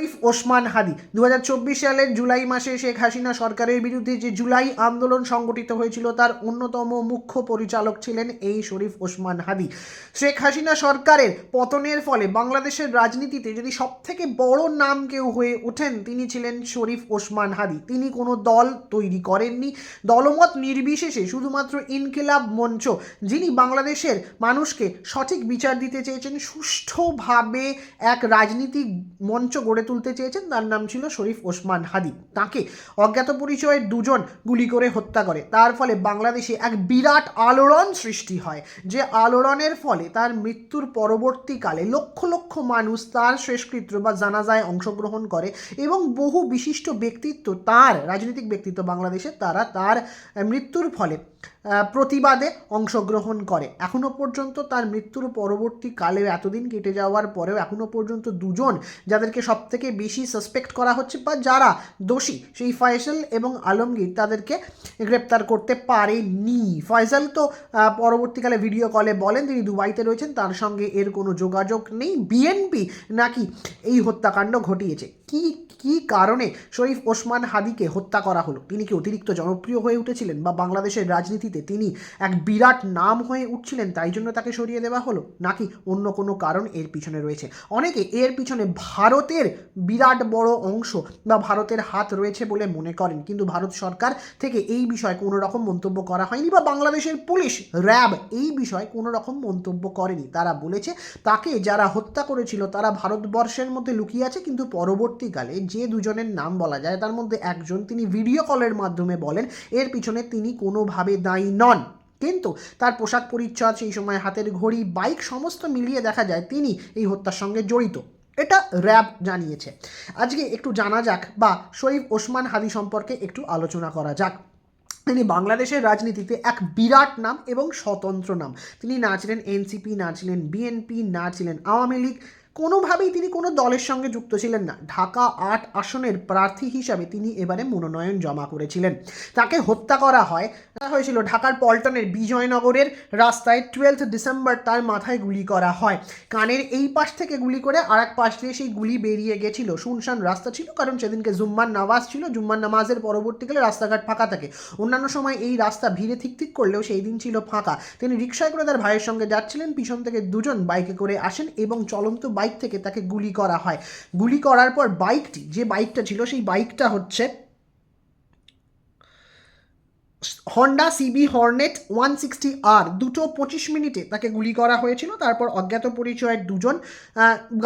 শরীফ ওসমান হাদি 2024 সালের জুলাই মাসে শেখ হাসিনা সরকারের বিরুদ্ধে যে জুলাই আন্দোলন সংগঠিত হয়েছিল তার অন্যতম মুখ্য পরিচালক ছিলেন এই শরীফ ওসমান হাদি। শেখ হাসিনা সরকারের পতনের ফলে বাংলাদেশের রাজনীতিতে যদি সবথেকে বড় নাম কেউ হয়ে ওঠেন তিনি ছিলেন শরীফ ওসমান হাদি। তিনি কোনো দল তৈরি করেননি, দলমত নির্বিশেষে শুধুমাত্র ইনকিলাব মঞ্চ, যিনি বাংলাদেশের মানুষকে সঠিক বিচার দিতে চেয়েছেন, সুষ্ঠুভাবে এক রাজনীতিক মঞ্চ গড়ে তুলতে চেয়েছেন, তার নাম ছিল শরীফ ওসমান হাদি। তাকে অজ্ঞাত পরিচয়ের দুজন গুলি করে হত্যা করে। তার ফলে বাংলাদেশে এক বিরাট আলোড়ন সৃষ্টি হয়, যে আলোড়নের ফলে তার মৃত্যুর পরবর্তীকালে লক্ষ লক্ষ মানুষ তার শেষকৃত্য বা জানাজায় অংশগ্রহণ করে এবং বহু বিশিষ্ট ব্যক্তিত্ব, তার রাজনৈতিক ব্যক্তিত্ব বাংলাদেশে, তারা তার মৃত্যুর ফলে প্রতিবাদে অংশগ্রহণ করে। এখনও পর্যন্ত তার মৃত্যুর পরবর্তীকালে এতদিন কেটে যাওয়ার পরেও এখনও পর্যন্ত দুজন যাদেরকে সবথেকে বেশি সাসপেক্ট করা হচ্ছে বা যারা দোষী, সেই ফয়সাল এবং আলমগীর, তাদেরকে গ্রেপ্তার করতে পারেনি। ফয়সাল তো পরবর্তীকালে ভিডিও কলে বলেন তিনি দুবাইতে রয়েছেন, তার সঙ্গে এর কোনো যোগাযোগ নেই। বিএনপি নাকি এই হত্যাকাণ্ড ঘটিয়েছে। কি কারণে শরীফ ওসমান হাদিকে হত্যা করা হলো? তিনি কি অতিরিক্ত জনপ্রিয় হয়ে উঠেছিলেন বা বাংলাদেশের রাজনীতিতে তিনি এক বিরাট নাম হয়ে উঠছিলেন তাই জন্য তাকে সরিয়ে দেওয়া হলো, নাকি অন্য কোনো কারণ এর পিছনে রয়েছে? অনেকে এর পিছনে ভারতের বিরাট বড় অংশ বা ভারতের হাত রয়েছে বলে মনে করেন, কিন্তু ভারত সরকার থেকে এই বিষয়ে কোনো রকম মন্তব্য করা হয়নি বা বাংলাদেশের পুলিশ, র্যাব এই বিষয়ে কোনো রকম মন্তব্য করেনি। তারা বলেছে তাকে যারা হত্যা করেছিল তারা ভারতবর্ষের মধ্যে লুকিয়ে আছে, কিন্তু পরবর্তীকালে যে দুজনের নাম বলা যায় তার মধ্যে একজন, তিনি ভিডিও কলের মাধ্যমে বলেন এর পিছনে তিনি কোনোভাবে দায়ী নন, কিন্তু তার পোশাক পরিচ্ছদ, সেই সময় হাতের ঘড়ি, বাইক সমস্ত মিলিয়ে দেখা যায় তিনি এই হত্যার সঙ্গে জড়িত। এটা র্যাব জানিয়েছে। আজকে একটু জানা যাক বা শরীফ ওসমান হাদি সম্পর্কে একটু আলোচনা করা যাক। তিনি বাংলাদেশের রাজনীতিতে এক বিরাট নাম এবং স্বতন্ত্র নাম। তিনি না ছিলেন এনসিপি, না ছিলেন বিএনপি, না ছিলেন আওয়ামী লীগ, কোনোভাবেই তিনি কোনো দলের সঙ্গে যুক্ত ছিলেন না। ঢাকা ৮ আসনের প্রার্থী হিসাবে তিনি এবারে মনোনয়ন জমা করেছিলেন। তাকে হত্যা করা হয়েছিল ঢাকার পল্টনের বিজয়নগরের রাস্তায়। 12 ডিসেম্বর তার মাথায় গুলি করা হয়। কানের এই পাশ থেকে গুলি করে আর এক পাশ দিয়ে সেই গুলি বেরিয়ে গেছিল। শুনশান রাস্তা ছিল, কারণ সেদিনকে জুম্মার নামাজ ছিল। জুম্মার নামাজের পরবর্তীকালে রাস্তাঘাট ফাঁকা থাকে। অন্যান্য সময় এই রাস্তা ভিড়ে ঠিক করলেও সেই দিন ছিল ফাঁকা। তিনি রিক্সায় করে তার ভাইয়ের সঙ্গে যাচ্ছিলেন, পিছন থেকে দুজন বাইকে করে আসেন এবং চলন্ত বাইক থেকে তাকে গুলি করা হয়। গুলি করার পর যে বাইকটা ছিল সেই বাইকটা হচ্ছে হন্ডা সিবি হর্নেট 160R। 2:25 তাকে গুলি করা হয়েছিল। তারপর অজ্ঞাত পরিচয়ের দুজন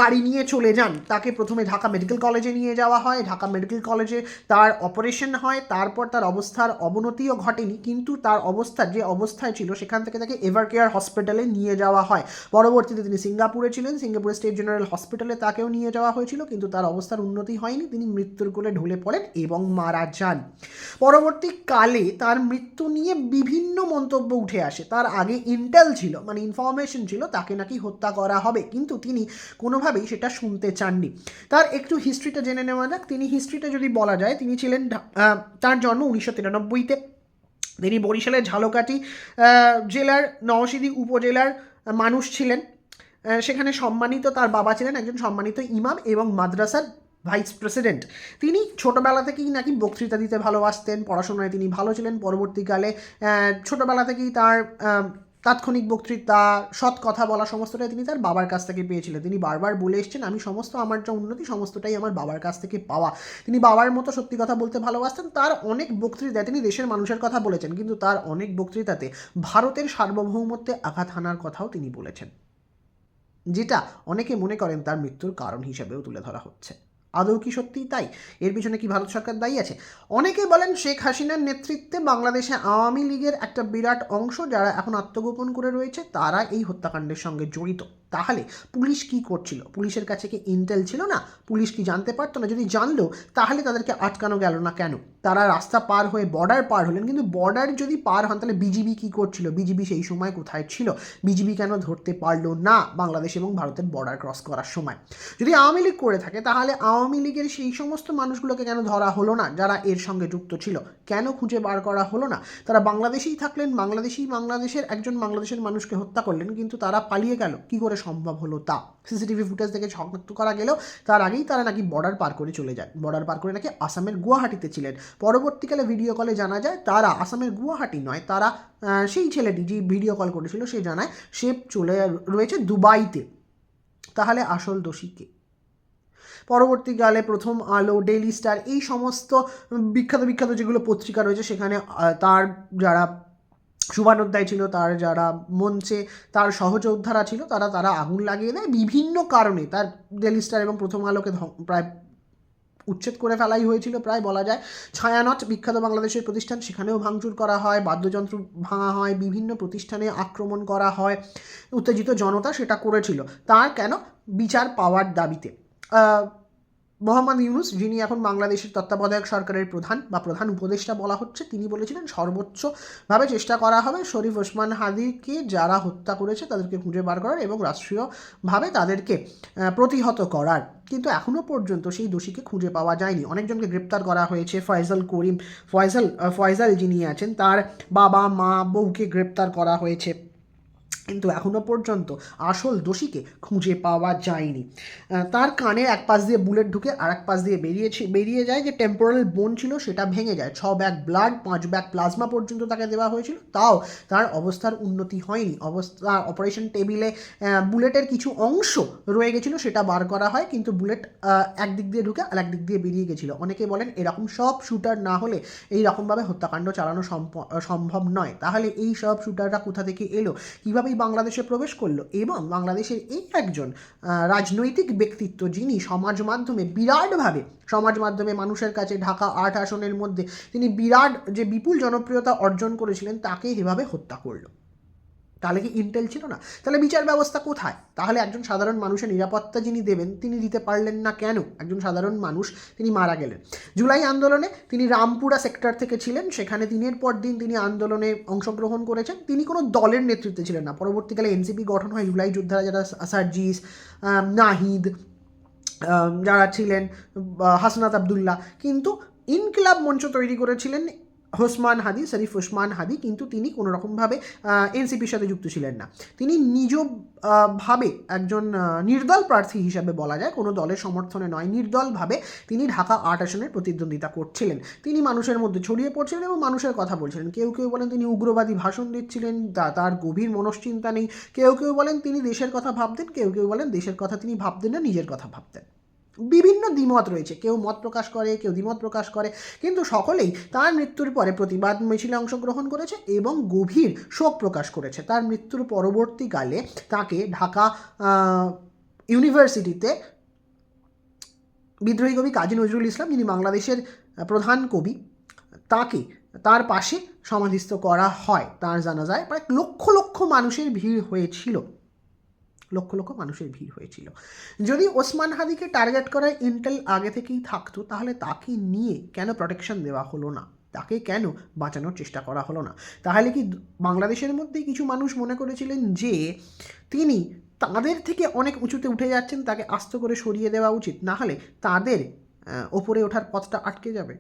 গাড়ি নিয়ে চলে যান। তাকে প্রথমে ঢাকা মেডিকেল কলেজে নিয়ে যাওয়া হয়। ঢাকা মেডিকেল কলেজে তার অপারেশন হয়। তারপর তার অবস্থার অবনতিও ঘটেনি, কিন্তু তার যে অবস্থায় ছিল সেখান থেকে তাকে এভার কেয়ার হসপিটালে নিয়ে যাওয়া হয়। পরবর্তীতে তিনি সিঙ্গাপুরে ছিলেন, সিঙ্গাপুরের স্টেট জেনারেল হসপিটালে তাকেও নিয়ে যাওয়া হয়েছিল, কিন্তু তার অবস্থার উন্নতি হয়নি। তিনি মৃত্যুর কোলে ঢলে পড়েন এবং মারা যান। পরবর্তীকালে তার মৃত্যু নিয়ে বিভিন্ন মন্তব্য উঠে আসে। তার আগে ইন্টেল ছিল, মানে ইনফরমেশন ছিল তাকে নাকি হত্যা করা হবে, কিন্তু তিনি কোনোভাবেই সেটা শুনতে চাননি। তার একটু হিস্ট্রিটা জেনে নেওয়া যাক। তিনি হিস্ট্রিটা যদি বলা যায়, তিনি ছিলেন, তার জন্ম 1993-তে। তিনি বরিশালের ঝালকাঠি জেলার নওশীদি উপজেলার মানুষ ছিলেন। সেখানে সম্মানিত, তার বাবা ছিলেন একজন সম্মানিত ইমাম এবং মাদ্রাসার ভাইস প্রেসিডেন্ট। তিনি ছোটোবেলা থেকেই নাকি বক্তৃতা দিতে ভালোবাসতেন, পড়াশোনায় তিনি ভালো ছিলেন। পরবর্তীকালে ছোটোবেলা থেকেই তার তাৎক্ষণিক বক্তৃতা, সৎ কথা বলা সমস্তটাই তিনি তার বাবার কাছ থেকে পেয়েছিলেন। তিনি বারবার বলে এসেছেন আমি আমার যা উন্নতি সমস্তটাই আমার বাবার কাছ থেকে পাওয়া। তিনি বাবার মতো সত্যি কথা বলতে ভালোবাসতেন। তার অনেক বক্তৃতায় তিনি দেশের মানুষের কথা বলেছেন, কিন্তু তার অনেক বক্তৃতাতে ভারতের সার্বভৌমত্বে আঘাত হানার কথাও তিনি বলেছেন, যেটা অনেকে মনে করেন তার মৃত্যুর কারণ হিসেবেও তুলে ধরা হচ্ছে। আদৌ কি সত্যিই তাই? এর পিছনে কি ভারত সরকার দায়ী আছে? অনেকে বলেন শেখ হাসিনার নেতৃত্বে বাংলাদেশে আওয়ামী লীগের একটা বিরাট অংশ, যারা এখন আত্মগোপন করে রয়েছে, তারা এই হত্যাকাণ্ডের সঙ্গে জড়িত। তাহলে পুলিশ কি করছিল? পুলিশের কাছে কি ইন্টেল ছিল না? পুলিশ কি জানতে পারতো না? যদি জানলো তাহলে তাদেরকে আটকানো গেল না কেন? তারা রাস্তা পার হয়ে বর্ডার পার হলেন, কিন্তু বর্ডার যদি পার হন তাহলে বিজিবি কি করছিল? বিজিবি সেই সময় কোথায় ছিল? বিজিবি কেন ধরতে পারলো না বাংলাদেশ এবং ভারতের বর্ডার ক্রস করার সময়? যদি আওয়ামী লীগ করে থাকে তাহলে আওয়ামী লীগের সেই সমস্ত মানুষগুলোকে কেন ধরা হলো না যারা এর সঙ্গে যুক্ত ছিল? কেন খুঁজে বার করা হলো না? তারা বাংলাদেশেই থাকলেন, বাংলাদেশের একজন বাংলাদেশের মানুষকে হত্যা করলেন, কিন্তু তারা পালিয়ে গেল কি করে সম্ভব হলো তা? সিসিটিভি ফুটেজ থেকে শনাক্ত করা গেলেও তার আগেই তারা নাকি বর্ডার পার করে চলে যায়, বর্ডার পার করে নাকি আসামের গুয়াহাটিতে ছিলেন। পরবর্তীকালে ভিডিও কলে জানা যায় তারা আসামের গুয়াহাটি নয়, তারা সেই ছেলেটি যে ভিডিও কল করেছিল সে জানায় সে চলে রয়েছে দুবাইতে। তাহলে আসল দোষী কে? পরবর্তীকালে প্রথম আলো, ডেইলি স্টার, এই সমস্ত বিখ্যাত বিখ্যাত যেগুলো পত্রিকা রয়েছে সেখানে তার যারা শুভানোধ্যায় ছিল, তার যারা মঞ্চে তার সহযোদ্ধারা ছিল, তারা আগুন লাগিয়ে দেয় বিভিন্ন কারণে। তার ডেইলি স্টার এবং প্রথম আলোকে প্রায় উচ্ছেদ করে ফেলাই হয়েছিল প্রায় বলা যায়। ছায়ানট বিখ্যাত বাংলাদেশের প্রতিষ্ঠান, সেখানেও ভাঙচুর করা হয়, বাদ্যযন্ত্র ভাঙা হয়, বিভিন্ন প্রতিষ্ঠানে আক্রমণ করা হয়। উত্তেজিত জনতা সেটা করেছিল। তার কেন? বিচার পাওয়ার দাবিতে। মোহাম্মদ ইউনুস, যিনি এখন বাংলাদেশের তত্ত্বাবধায়ক সরকারের প্রধান বা প্রধান উপদেষ্টা বলা হচ্ছে, তিনি বলেছিলেন সর্বোচ্চভাবে চেষ্টা করা হবে শরীফ ওসমান হাদিকে যারা হত্যা করেছে তাদেরকে খুঁজে বার করার এবং রাষ্ট্রীয়ভাবে তাদেরকে প্রতিহত করার। কিন্তু এখনও পর্যন্ত সেই দোষীকে খুঁজে পাওয়া যায়নি। অনেকজনকে গ্রেপ্তার করা হয়েছে। ফয়সাল যিনি আছেন তার বাবা মা বউকে গ্রেপ্তার করা হয়েছে, কিন্তু এখনও পর্যন্ত আসল দোষীকে খুঁজে পাওয়া যায়নি। তার কানে এক পাশ দিয়ে বুলেট ঢুকে আর এক পাশ দিয়ে বেরিয়ে যায়, যে টেম্পোরাল বোন ছিল সেটা ভেঙে যায়। 6 ব্যাগ ব্লাড, 5 ব্যাগ প্লাজমা পর্যন্ত তাকে দেওয়া হয়েছিল, তাও তার অবস্থার উন্নতি হয়নি। অপারেশন টেবিলে বুলেটের কিছু অংশ রয়ে গেছিলো, সেটা বার করা হয়, কিন্তু বুলেট একদিক দিয়ে ঢুকে আর একদিক দিয়ে বেরিয়ে গেছিলো। অনেকে বলেন এরকম সব শুটার না হলে এই রকমভাবে হত্যাকাণ্ড চালানো সম্ভব নয়। তাহলে এই সব শুটাররা কোথা থেকে এলো, কীভাবে বাংলাদেশে প্রবেশ করলো? এবং বাংলাদেশের এই একজন রাজনৈতিক ব্যক্তিত্ব যিনি সমাজ মাধ্যমে মানুষের কাছে ঢাকা 8 আসনের মধ্যে তিনি বিরাট যে বিপুল জনপ্রিয়তা অর্জন করেছিলেন, তাকে এভাবে হত্যা করলো। তাহলে কি ইন্টেল ছিল না? তাহলে বিচার ব্যবস্থা কোথায়? তাহলে একজন সাধারণ মানুষের নিরাপত্তা যিনি দেবেন তিনি দিতে পারলেন না কেন? একজন সাধারণ মানুষ তিনি মারা গেলেন। জুলাই আন্দোলনে তিনি রামপুরা সেক্টর থেকে ছিলেন, সেখানে দিনের পর দিন তিনি আন্দোলনে অংশগ্রহণ করেছেন। তিনি কোনো দলের নেতৃত্বে ছিলেন না। পরবর্তীকালে এনসিপি গঠন হয়, জুলাই যোদ্ধারা যারা সার্জিস, নাহিদ যারা ছিলেন, হাসনাত আবদুল্লাহ, কিন্তু ইনকিলাব মঞ্চ তৈরি করেছিলেন শরীফ ওসমান হাদি, কিন্তু তিনি কোনো রকমভাবে এনসিপির সাথে যুক্ত ছিলেন না। তিনি নিজভাবে একজন নির্দল প্রার্থী হিসাবে বলা যায়, কোনো দলের সমর্থনে নয়, নির্দলভাবে তিনি ঢাকা 8 আসনের প্রতিদ্বন্দ্বিতা করছিলেন। তিনি মানুষের মধ্যে ছড়িয়ে পড়ছিলেন এবং মানুষের কথা বলছিলেন। কেউ কেউ বলেন তিনি উগ্রবাদী ভাষণ দিচ্ছিলেন, তার গভীর মনশ্চিন্তা নেই। কেউ কেউ বলেন তিনি দেশের কথা ভাবতেন, কেউ কেউ বলেন দেশের কথা তিনি ভাবতেন না, নিজের কথা ভাবতেন। বিভিন্ন দ্বিমত রয়েছে, কেউ মত প্রকাশ করে, কেউ দ্বিমত প্রকাশ করে, কিন্তু সকলেই তার মৃত্যুর পরে প্রতিবাদ মিছিলে অংশগ্রহণ করেছে এবং গভীর শোক প্রকাশ করেছে। তার মৃত্যুর পরবর্তীকালে তাকে ঢাকা ইউনিভার্সিটিতে বিদ্রোহী কবি কাজী নজরুল ইসলাম, যিনি বাংলাদেশের প্রধান কবি, তার পাশে সমাধিস্থ করা হয়। তার জানাজায় প্রায় লক্ষ লক্ষ মানুষের ভিড় হয়েছিল। যদি ওসমান হাদিকে টার্গেট করার ইন্টেল আগে থেকেই থাকতো, তাহলে তাকে নিয়ে কেন প্রোটেকশন দেওয়া হলো না? তাকে কেন বাঁচানোর চেষ্টা করা হলো না? তাহলে কি বাংলাদেশের মধ্যে কিছু মানুষ মনে করেছিলেন যে তিনি তাদের থেকে অনেক উঁচুতে উঠে যাচ্ছেন, তাকে আস্ত করে সরিয়ে দেওয়া উচিত, না হলে তাদের ওপরে ওঠার পথটা আটকে যাবে?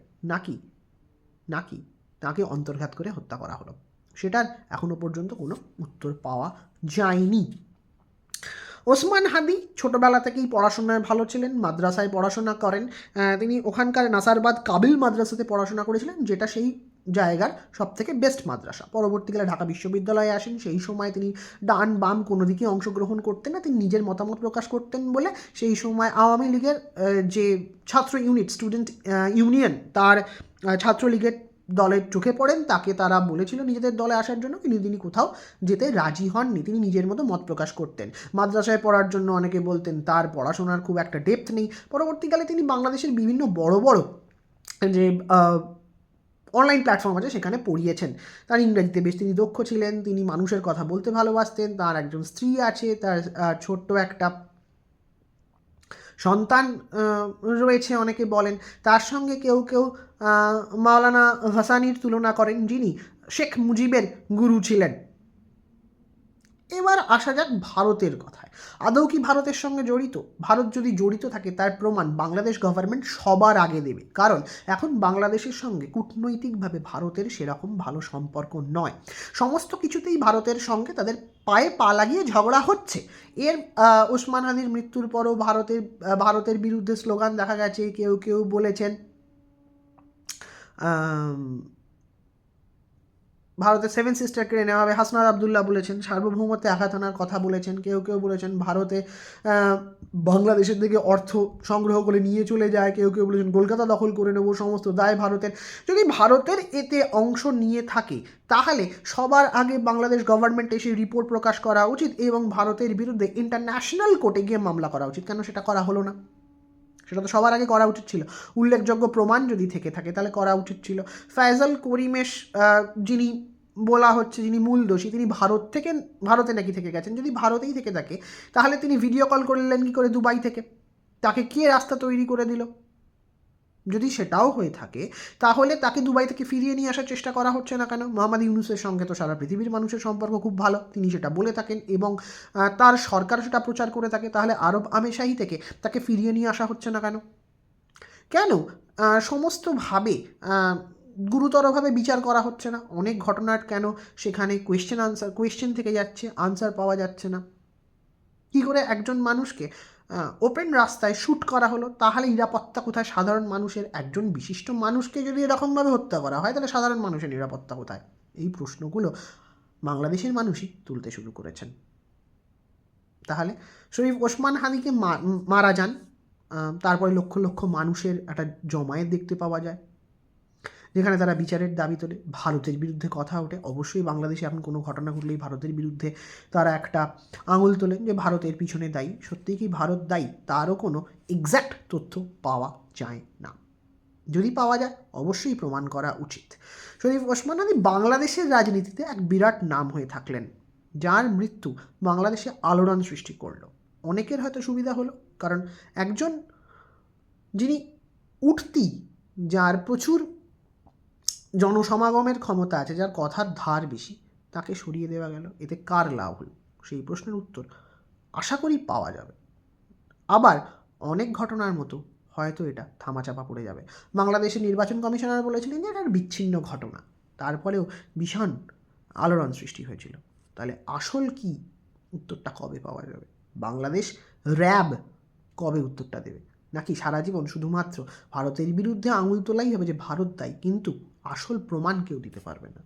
নাকি তাকে অন্তর্ঘাত করে হত্যা করা হলো? সেটার এখনো পর্যন্ত কোনো উত্তর পাওয়া যায়নি। ওসমান হাদি ছোটোবেলা থেকেই পড়াশোনায় ভালো ছিলেন, মাদ্রাসায় পড়াশোনা করেন। তিনি ওখানকার নাসারবাদ কাবিল মাদ্রাসাতে পড়াশোনা করেছিলেন, যেটা সেই জায়গার সবথেকে বেস্ট মাদ্রাসা। পরবর্তীকালে ঢাকা বিশ্ববিদ্যালয়ে আসেন। সেই সময় তিনি ডান বাম কোনো দিকে অংশগ্রহণ করতেন না, তিনি নিজের মতামত প্রকাশ করতেন বলে সেই সময় আওয়ামী লীগের যে ছাত্র ইউনিট, স্টুডেন্ট ইউনিয়ন, তার ছাত্রলীগের দলের চোখে পড়েন। তাকে তারা বলেছিল নিজেদের দলে আসার জন্য, কিন্তু তিনি কোথাও যেতে রাজি হননি। তিনি নিজের মতো মত প্রকাশ করতেন। মাদ্রাসায় পড়ার জন্য অনেকে বলতেন তার পড়াশোনার খুব একটা ডেপথ নেই। পরবর্তীকালে তিনি বাংলাদেশের বিভিন্ন বড় বড় যে অনলাইন প্ল্যাটফর্ম আছে সেখানে পড়িয়েছেন। তার ইংরেজিতে বেশ তিনি দক্ষ ছিলেন, তিনি মানুষের কথা বলতে ভালোবাসতেন। তার একজন স্ত্রী আছে, তার ছোট্ট একটা সন্তান রয়েছে অনেকে বলেন। তার সঙ্গে কেউ কেউ মাওলানা ভাসানীর তুলনা করেন, যিনি শেখ মুজিবের গুরু ছিলেন। এবার আসা যাক ভারতের কথায়। আদৌ কি ভারতের সঙ্গে জড়িত? ভারত যদি জড়িত থাকে তার প্রমাণ বাংলাদেশ গভর্নমেন্ট সবার আগে দেবে, কারণ এখন বাংলাদেশের সঙ্গে কূটনৈতিকভাবে ভারতের সেরকম ভালো সম্পর্ক নয়। সমস্ত কিছুতেই ভারতের সঙ্গে তাদের পায়ে পা লাগিয়ে ঝগড়া হচ্ছে। এর ওসমান হাদির মৃত্যুর পরও ভারতের বিরুদ্ধে স্লোগান দেখা গেছে। কেউ কেউ বলেছেন ভারতের 7 সিস্টার কেড়ে নেওয়া হবে। হাসনাত আবদুল্লাহ বলেছেন, সার্বভৌমত্বে আঘাত আনার কথা বলেছেন। কেউ কেউ বলেছেন ভারতে বাংলাদেশের দিকে অর্থ সংগ্রহ করে নিয়ে চলে যায়। কেউ কেউ বলেছেন কলকাতা দখল করে নেব, সমস্ত দায় ভারতের। যদি ভারতের এতে অংশ নিয়ে থাকে তাহলে সবার আগে বাংলাদেশ গভর্নমেন্ট এসে রিপোর্ট প্রকাশ করা উচিত এবং ভারতের বিরুদ্ধে ইন্টারন্যাশনাল কোর্টে গিয়ে মামলা করা উচিত। কেন সেটা করা হলো না? সেটা তো সবার আগে করা উচিত ছিল। উল্লেখযোগ্য প্রমাণ যদি থেকে থাকে তাহলে করা উচিত ছিল। ফয়সাল করিমেশ যিনি বলা হচ্ছে যিনি মূল দোষী, তিনি ভারতে নাকি থেকে গেছেন। যদি ভারতেই থেকে থাকে তাহলে তিনি ভিডিও কল করলেন কী করে দুবাই থেকে? তাকে কে রাস্তা তৈরি করে দিল? যদি সেটাও হয়ে থাকে তাহলে তাকে দুবাই থেকে ফিরিয়ে নিয়ে আসার চেষ্টা করা হচ্ছে না কেন? মোহাম্মদ ইউনূসের সঙ্গে তো সারা পৃথিবীর মানুষের সম্পর্ক খুব ভালো, তিনি সেটা বলে থাকেন এবং তার সরকার সেটা প্রচার করে থাকে। তাহলে আরব আমিরশাহী থেকে তাকে ফিরিয়ে নিয়ে আসা হচ্ছে না কেন? কেন সমস্তভাবে গুরুতরভাবে বিচার করা হচ্ছে না? অনেক ঘটনার কেন সেখানে কোয়েশ্চেন থেকে যাচ্ছে, আনসার পাওয়া যাচ্ছে না? কী করে একজন মানুষকে ওপেন রাস্তায় শ্যুট করা হলো? তাহলে নিরাপত্তা কোথায় সাধারণ মানুষের? একজন বিশিষ্ট মানুষকে যদি এরকমভাবে হত্যা করা হয় তাহলে সাধারণ মানুষের নিরাপত্তা কোথায়? এই প্রশ্নগুলো বাংলাদেশের মানুষই তুলতে শুরু করেছেন। তাহলে শরীফ ওসমান হাদিকে মারা যান, তারপরে লক্ষ লক্ষ মানুষের একটা জমায়েত দেখতে পাওয়া যায় যেখানে তারা বিচারের দাবি তোলে, ভারতের বিরুদ্ধে কথা ওঠে। অবশ্যই বাংলাদেশে এখন কোনো ঘটনা ঘটলেই ভারতের বিরুদ্ধে তারা একটা আঙুল তোলেন যে ভারতের পিছনে দায়ী। সত্যিই কি ভারত দায়ী? তারও কোনো এক্স্যাক্ট তথ্য পাওয়া যায় না। যদি পাওয়া যায় অবশ্যই প্রমাণ করা উচিত। শরীফ ওসমান হাদি বাংলাদেশের রাজনীতিতে এক বিরাট নাম হয়ে থাকলেন, যার মৃত্যু বাংলাদেশে আলোড়ন সৃষ্টি করলো। অনেকের হয়তো সুবিধা হলো, কারণ একজন যিনি উঠতি, যার প্রচুর জনসমাগমের ক্ষমতা আছে, যার কথার ধার বেশি, তাকে সরিয়ে দেওয়া গেল। এতে কার লাভ হল? সেই প্রশ্নের উত্তর আশা করি পাওয়া যাবে। আবার অনেক ঘটনার মতো হয়তো এটা থামাচাপা পড়ে যাবে। বাংলাদেশের নির্বাচন কমিশনার বলেছিলেন যে এটা বিচ্ছিন্ন ঘটনা, তারপরেও ভীষণ আলোড়ন সৃষ্টি হয়েছিল। তাহলে আসল কি? উত্তরটা কবে পাওয়া যাবে? বাংলাদেশ র্যাব কবে উত্তরটা দেবে? নাকি সারা জীবন শুধুমাত্র ভারতের বিরুদ্ধে আঙুল তোলাই হবে যে ভারত দায়ী, কিন্তু আসল প্রমাণ কেউ দিতে পারবে না?